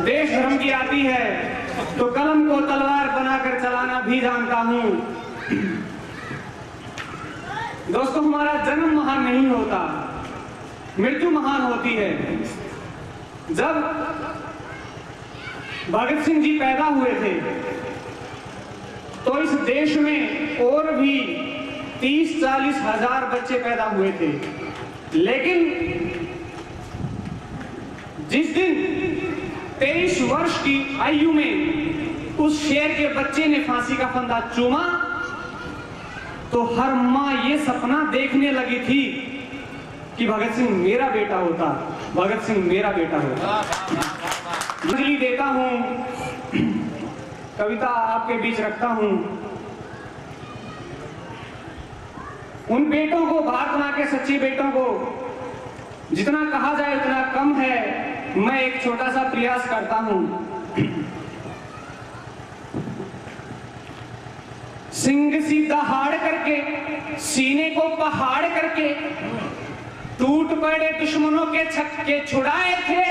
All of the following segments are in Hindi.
देश धर्म की आती है तो कलम को तलवार बनाकर चलाना भी जानता हूं। दोस्तों, हमारा जन्म महान नहीं होता, मृत्यु महान होती है। जब भगत सिंह जी पैदा हुए थे तो इस देश में और भी 30-40 हजार बच्चे पैदा हुए थे, लेकिन जिस दिन 23 वर्ष की आयु में उस शेर के बच्चे ने फांसी का फंदा चूमा तो हर मां ये सपना देखने लगी थी कि भगत सिंह मेरा बेटा होता, भगत सिंह मेरा बेटा होता। अंजलि देता हूं, कविता आपके बीच रखता हूं। उन बेटों को, भारत मां के सच्चे बेटों को जितना कहा जाए उतना कम है। मैं एक छोटा सा प्रयास करता हूं। सिंह सीधा हाड़ करके, सीने को पहाड़ करके, टूट पड़े दुश्मनों के छक्के छुड़ाए थे।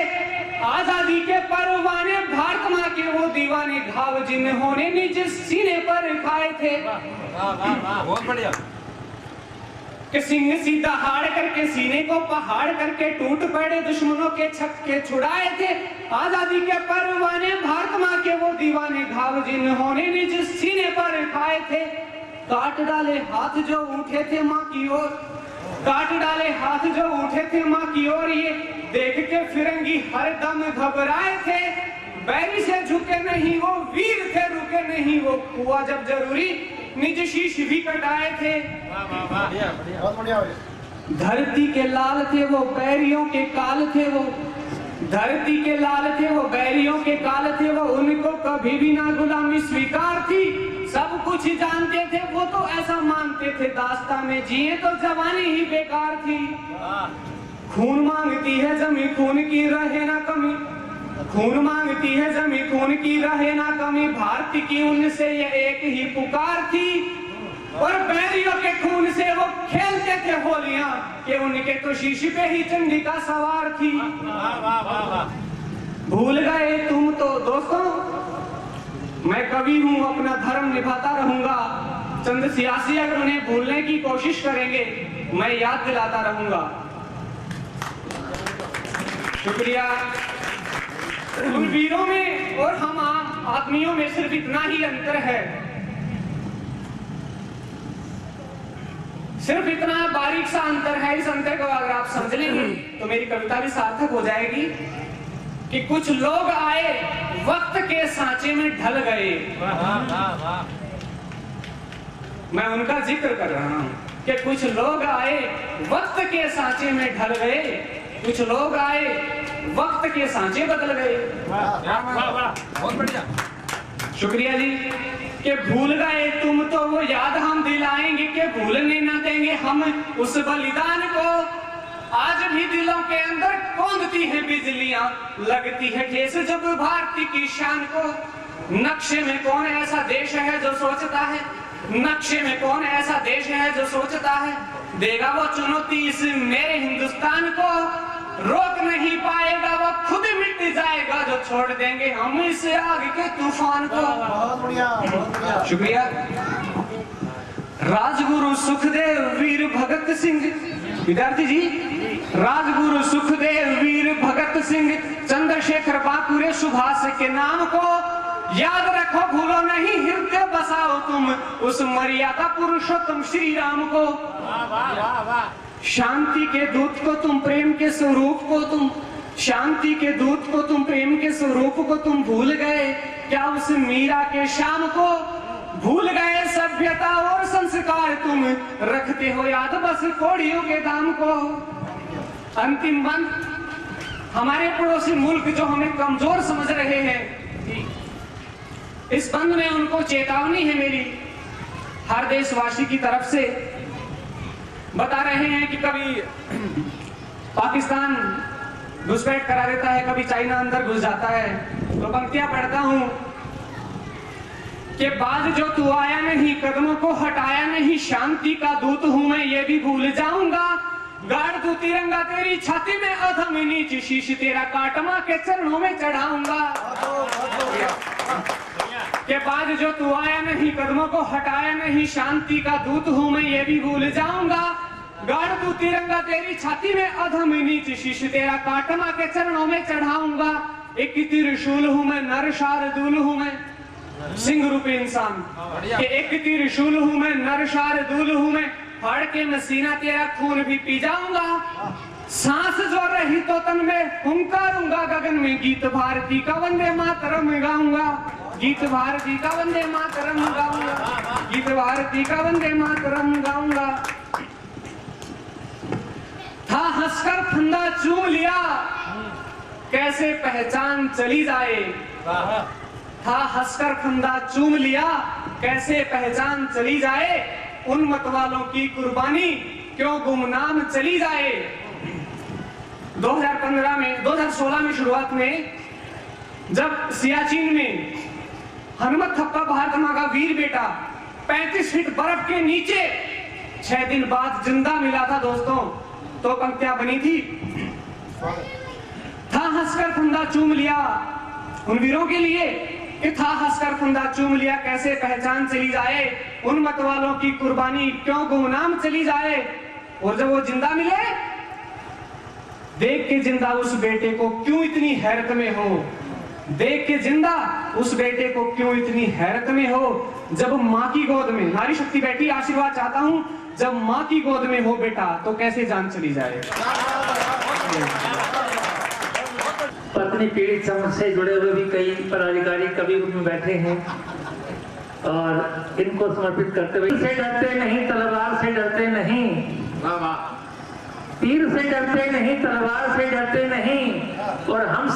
आजादी के परवाने भारत मां के वो दीवाने, घाव जिन्होंने निज सीने पर खाए थे। बहुत बढ़िया। कि सिंह सीधा हाड़ करके, सीने को पहाड़ करके, टूट पड़े दुश्मनों के छक्के छुड़ाए थे। आजादी के परवाने भारत मां के वो दीवाने, घाव जिन्होंने निज सीने पर खाए थे। काट डाले हाथ जो उठे थे मां की ओर, काट डाले हाथ जो उठे थे मां की ओर, ये देख के फिरंगी हर दम घबराए थे। बैरी से झुके नहीं वो वीर थे, रुके नहीं वो, हुआ जब जरूरी निज शीश भी कटाए थे। बहुत बढ़िया। धरती के लाल थे वो, बैरियों के काल थे वो, धरती के लाल थे वो, बैरियों के काल थे वो, उनको कभी भी ना गुलामी स्वीकार थी। सब कुछ जानते थे वो तो ऐसा मानते थे, दास्तां में जिए तो जवानी ही बेकार थी। खून मांगती है जमी, खून की रहे ना कमी, खून मांगती है जमी, खून की रहे ना कमी। भारत की उनसे ये एक ही पुकार थी, और बैरियों के खून से वो खेलते थे होलियां, कि उनके तो शीश पे ही चंडिका सवार थी। भूल गए तुम तो दोस्तों, मैं कवि हूं, अपना धर्म निभाता रहूंगा। चंद सियासी अगर उन्हें भूलने की कोशिश करेंगे, मैं याद दिलाता रहूंगा। शुक्रिया। उन वीरों में और हम आम आदमियों में सिर्फ इतना ही अंतर है, सिर्फ इतना बारीक सा अंतर है। इस अंतर को अगर आप समझ लेंगे तो मेरी कविता भी सार्थक हो जाएगी। कि कुछ लोग आए वक्त के सांचे में ढल गए, मैं उनका जिक्र कर रहा हूं कि कुछ लोग आए वक्त के सांचे में ढल गए, कुछ लोग आए वक्त के सांचे बदल गए। बहुत बढ़िया। शुक्रिया जी। कि भूल गए तुम तो वो याद हम दिलाएंगे, कि भूलने न देंगे हम उस बलिदान को। आज भी दिलों के अंदर कौंधती है बिजलियां, लगती है ठेस जब भारती की शान को। नक्शे में कौन ऐसा देश है जो सोचता है, नक्शे में कौन ऐसा देश है जो सोचता है, देगा वो चुनौती इस मेरे हिंदुस्तान को। रोक नहीं पाएगा वो, खुद मिट जाएगा जो छोड़ देंगे हम इस आग के तूफान को। बहुत बढ़िया, बहुत बढ़िया। शुक्रिया। राजगुरु सुखदेव वीर भगत सिंह, विद्यार्थी जी, राजगुरु सुखदेव वीर भगत सिंह, चंद्रशेखर बाकुरे सुभाष के नाम को याद रखो, भूलो नहीं, हृदय बसाओ तुम उस मर्यादा पुरुषोत्तम श्री राम को। शांति के दूत को तुम, प्रेम के स्वरूप को तुम, शांति के दूत को तुम, प्रेम के स्वरूप को तुम भूल गए क्या उस मीरा के शाम को। भूल गए सभ्यता और संस्कार तुम, रखते हो याद बस कौड़ियों के दाम को। अंतिम बंद, हमारे पड़ोसी मुल्क जो हमें कमजोर समझ रहे हैं, इस बंद में उनको चेतावनी है मेरी, हर देशवासी की तरफ से। बता रहे हैं कि कभी पाकिस्तान घुसपैठ करा देता है, कभी चाइना अंदर घुस जाता है, तो पंक्तियां पढ़ता हूं कि बाद जो तू आया नहीं, कदमों को हटाया नहीं, शांति का दूत हूं मैं ये भी भूल जाऊंगा। गाड़ तू तिरंगा तेरी छाती में, अधम नीच शीश तेरा काटमा के चरणों में चढ़ाऊंगा। के बाद जो तू आया नहीं, कदमों को हटाया नहीं, शांति का दूत हूं मैं ये भी भूल जाऊंगा। गाड़ तू तिरंगा तेरी छाती में, अधम नीच शीश तेरा काटमा के चरणों में चढ़ाऊंगा। एक त्रिशूल हूं मैं, नर शार्दूल हूं मैं, सिंह रूपी इंसान के एक त्रिशूल हूं मैं, नर शार्दूल हूं मैं, फाड़ के मसीना तेरा खून भी पी जाऊंगा। सांस जो रही तो तन में हुंकारूंगा, गगन में गीत भारती का वंदे मातरम गाऊंगा। गीत भारती का वंदे मातरम गाऊंगा, गीत भारती का वंदे मातरम गाऊंगा। था हंसकर फंदा चूम लिया, कैसे पहचान चली जाए। था हंसकर फंदा चूम लिया, कैसे पहचान चली जाए। उन मतवालों की कुर्बानी क्यों गुमनाम चली जाए। 2016 में शुरुआत में जब सियाचिन में हनुमत थप्पा भारत मां का वीर बेटा 35 फीट बर्फ के नीचे 6 दिन बाद जिंदा मिला था दोस्तों, तो पंक्तियां बनी थी। था हंसकर फंदा चूम लिया, उन वीरों के लिए कि था हंसकर फंदा चूम लिया, कैसे पहचान चली जाए। उन मतवालों की कुर्बानी क्यों गुमनाम चली जाए। और जब वो जिंदा मिले, देख के जिंदा उस बेटे को क्यों इतनी हैरत में हो। देख के जिंदा उस बेटे को क्यों इतनी हैरत में हो। जब माँ की गोद में नारी शक्ति बैठी, आशीर्वाद चाहता हूं, जब माँ की गोद में हो बेटा तो कैसे जान चली जाए। पत्नी पीड़ित समाज से जुड़े हुए भी कई पदाधिकारी कवि रूप में बैठे हैं और इनको समर्पित करते हुए, से डरते नहीं तलवार से डरते नहीं, तीर से डरते नहीं तलवार से डरते नहीं, और हम